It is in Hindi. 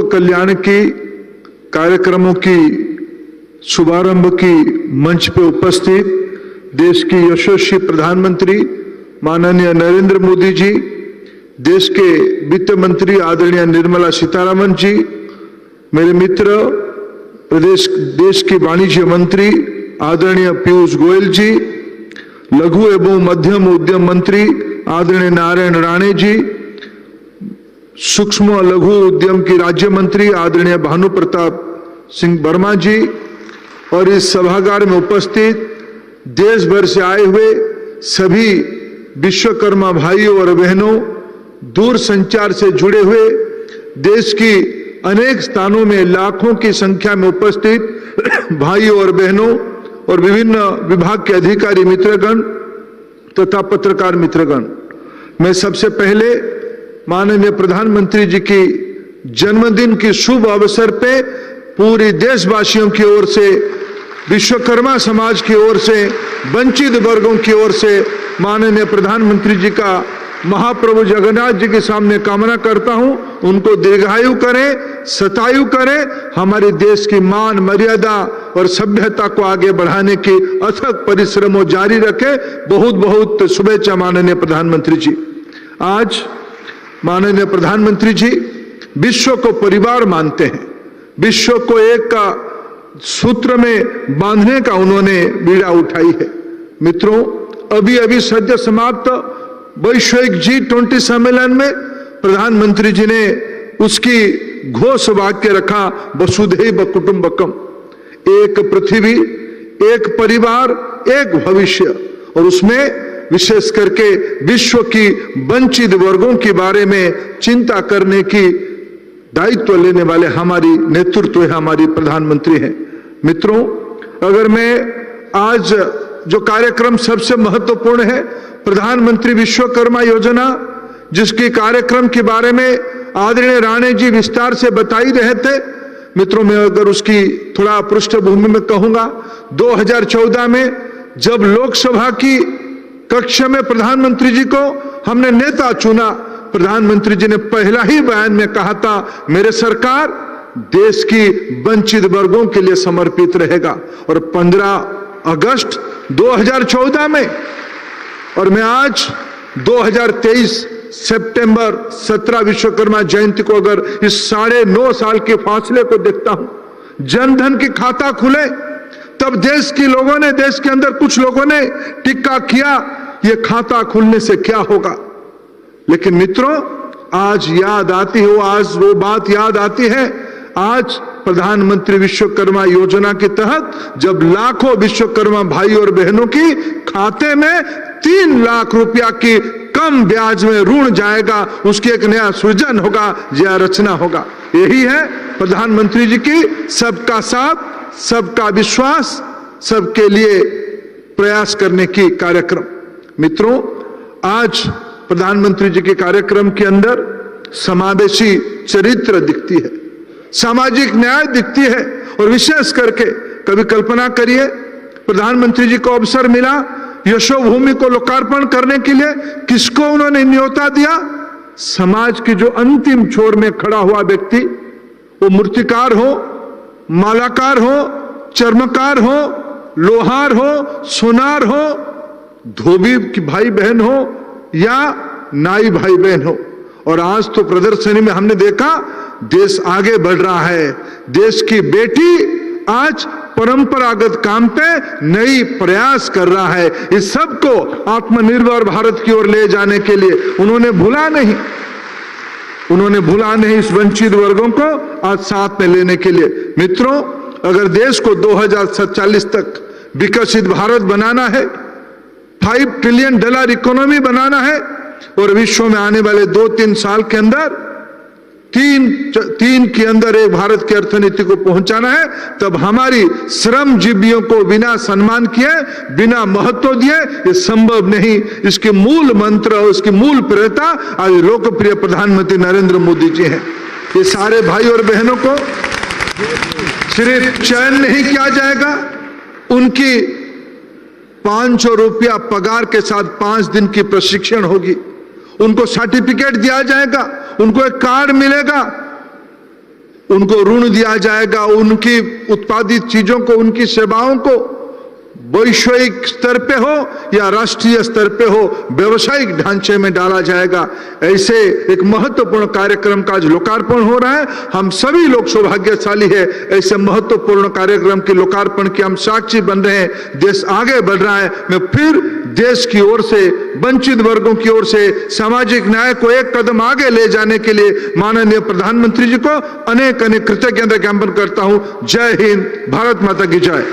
कल्याण की कार्यक्रमों की शुभारंभ की मंच पे उपस्थित देश की यशस्वी प्रधानमंत्री माननीय नरेंद्र मोदी जी, देश के वित्त मंत्री आदरणीय निर्मला सीतारमण जी, मेरे मित्र देश के वाणिज्य मंत्री आदरणीय पीयूष गोयल जी, लघु एवं मध्यम उद्यम मंत्री आदरणीय नारायण राणे जी, सूक्ष्म लघु उद्यम की राज्य मंत्री आदरणीय भानु प्रताप सिंह वर्मा जी और इस सभागार में उपस्थित देश भर से आए हुए सभी विश्वकर्मा भाइयों और बहनों, दूर संचार से जुड़े हुए देश की अनेक स्थानों में लाखों की संख्या में उपस्थित भाइयों और बहनों और विभिन्न विभाग के अधिकारी मित्रगण तथा पत्रकार मित्रगण, मैं सबसे पहले माननीय प्रधानमंत्री जी की जन्मदिन की शुभ अवसर पे पूरी देशवासियों की ओर से, विश्वकर्मा समाज की ओर से, वंचित वर्गों की ओर से माननीय प्रधानमंत्री जी का महाप्रभु जगन्नाथ जी के सामने कामना करता हूं, उनको दीर्घायु करें, शतायु करें, हमारे देश की मान मर्यादा और सभ्यता को आगे बढ़ाने की अथक परिश्रमों जारी रखे। बहुत बहुत शुभेच्छा माननीय प्रधानमंत्री जी। आज माननीय प्रधानमंत्री जी विश्व को परिवार मानते हैं, विश्व को एक का सूत्र में बांधने का उन्होंने बीड़ा उठाई है। मित्रों, अभी अभी सद्य समाप्त वैश्विक G20 सम्मेलन में प्रधानमंत्री जी ने उसकी घोष वाक्य रखा, वसुधैव कुटुंबकम, एक पृथ्वी, एक परिवार, एक भविष्य, और उसमें विशेष करके विश्व की वंचित वर्गों के बारे में चिंता करने की दायित्व लेने वाले हमारी नेतृत्व है, हमारी प्रधानमंत्री हैं। मित्रों, अगर मैं आज जो कार्यक्रम सबसे महत्वपूर्ण है, प्रधानमंत्री विश्वकर्मा योजना, जिसकी कार्यक्रम के बारे में आदरणीय राणे जी विस्तार से बता ही रहे थे। मित्रों, मैं अगर उसकी थोड़ा पृष्ठभूमि में कहूंगा, 2014 में जब लोकसभा की कक्ष में प्रधानमंत्री जी को हमने नेता चुना, प्रधानमंत्री जी ने पहला ही बयान में कहा था, मेरे सरकार देश की वंचित वर्गों के लिए समर्पित रहेगा। और 15 अगस्त 2014 में, और मैं आज 2023 सितंबर 17 विश्वकर्मा जयंती को अगर इस 9.5 साल के फासले को देखता हूं, जनधन की खाता खुले तब देश के लोगों ने, देश के अंदर कुछ लोगों ने टिक्का किया, ये खाता खुलने से क्या होगा। लेकिन मित्रों, आज याद आती है, आज वो बात याद आती है, आज प्रधानमंत्री विश्वकर्मा योजना के तहत जब लाखों विश्वकर्मा भाई और बहनों की खाते में 3 लाख रुपया की कम ब्याज में ऋण जाएगा, उसकी एक नया सृजन होगा, नया रचना होगा। यही है प्रधानमंत्री जी की सबका साथ, सबका विश्वास, सबके लिए प्रयास करने की कार्यक्रम। मित्रों, आज प्रधानमंत्री जी के कार्यक्रम के अंदर समावेशी चरित्र दिखती है, सामाजिक न्याय दिखती है, और विशेष करके कभी कल्पना करिए, प्रधानमंत्री जी को अवसर मिला यशोभूमि को लोकार्पण करने के लिए, किसको उन्होंने न्योता दिया? समाज की जो अंतिम छोर में खड़ा हुआ व्यक्ति, वो मूर्तिकार हो, मालाकार हो, चर्मकार हो, लोहार हो, सोनार हो, धोबी की भाई बहन हो या नाई भाई बहन हो। और आज तो प्रदर्शनी में हमने देखा, देश आगे बढ़ रहा है, देश की बेटी आज परंपरागत काम पे नई प्रयास कर रहा है। इस सब को आत्मनिर्भर भारत की ओर ले जाने के लिए उन्होंने भूला नहीं, इस वंचित वर्गों को आज साथ में लेने के लिए। मित्रों, अगर देश को 2047 तक विकसित भारत बनाना है, $5 ट्रिलियन इकोनॉमी बनाना है, और विश्व में आने वाले 2-3 साल के अंदर तीन के अंदर एक भारत की अर्थनीति को पहुंचाना है, तब हमारी श्रमजीवियों को बिना सम्मान किए, बिना महत्व दिए ये संभव नहीं। इसके मूल मंत्र और इसकी मूल प्रेरणा आज लोकप्रिय प्रधानमंत्री नरेंद्र मोदी जी हैं। ये सारे भाई और बहनों को सिर्फ चयन नहीं किया जाएगा, उनकी 500 रुपया पगार के साथ 5 दिन की प्रशिक्षण होगी, उनको सर्टिफिकेट दिया जाएगा, उनको एक कार्ड मिलेगा, उनको ऋण दिया जाएगा, उनकी उत्पादित चीजों को, उनकी सेवाओं को वैश्विक स्तर पे हो या राष्ट्रीय स्तर पे हो, व्यवसायिक ढांचे में डाला जाएगा। ऐसे एक महत्वपूर्ण कार्यक्रम का आज लोकार्पण हो रहा है। हम सभी लोग सौभाग्यशाली है, ऐसे महत्वपूर्ण कार्यक्रम के लोकार्पण के हम साक्षी बन रहे हैं। देश आगे बढ़ रहा है। मैं फिर देश की ओर से, वंचित वर्गों की ओर से सामाजिक न्याय को एक कदम आगे ले जाने के लिए माननीय प्रधानमंत्री जी को अनेक अनेक कृतज्ञता ज्ञापन करता हूं। जय हिंद, भारत माता की जय।